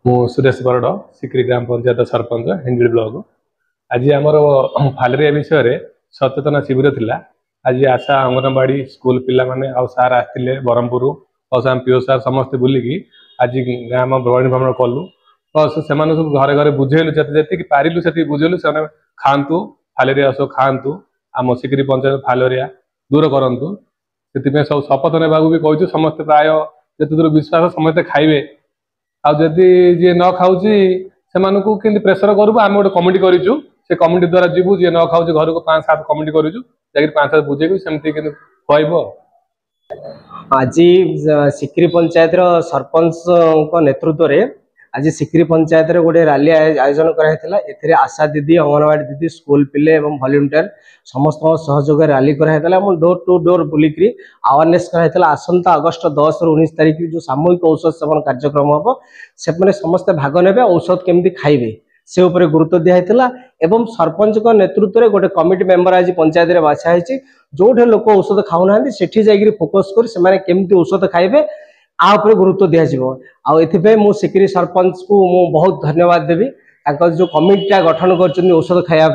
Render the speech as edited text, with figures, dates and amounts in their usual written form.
सुरेश बरड secrete ग्राम panchayat sarpanch हिंजिल block. आज आमर filaria विषय सचेतन शिविर थिला। आज आशा अंगनवाड़ी स्कूल पिला माने आ सार आसते ब्रह्मपुर और पीओ सार समस्ते बुलिकी आज गाँव भ्रमण भ्रमण कलु। प्लस से सब घरे घरे बुझेलु जी पारिलु से बुझेलु से खातु फालेरिया सब खातु आम सिक्री पंचायत फालेरिया दूर करूँ से सब शपथ ने भी कहूँ समस्ते प्राय जिते दूर विश्वास समस्ते खाइबे आदि जी न खाऊ से प्रेसर करूँ आम गोटे कमिटी करूँ से कमिटी द्वारा जीवु जी न खाऊ घर को 5-7 कमिटी करूँ जा 5-7 बुझे सेमती कहब। आज सिक्री पंचायत सरपंच नेतृत्व में आज सिक्री पंचायत गोटे रैली आयोजन कराइला। एथिरे आशा दीदी अंगनवाड़ी दीदी स्कूल पिले एवं वॉलंटियर समस्त सहयोग रैली कराइला। डोर टू डोर बुलिक अवेयरनेस कराइला। आसंता अगस्ट 10 ରୁ 19 तारिख जो सामूहिक औषध सेवन कार्यक्रम हम से समस्ते भाग ने औषध केमती खाइबे से उपरे गुरुत्व दिया एवं सरपंच नेतृत्व में गोटे कमिटी मेंबर आज पंचायत में बाछा है जो लोक औषध खाऊना सेठी जाकर फोकस कर केमती औषध खाइबे आ उपरे गुरुत्व दिया। मु सिक्री सरपंच को मु बहुत धन्यवाद देवी जो कमिटीटा गठन कर औषध खाया।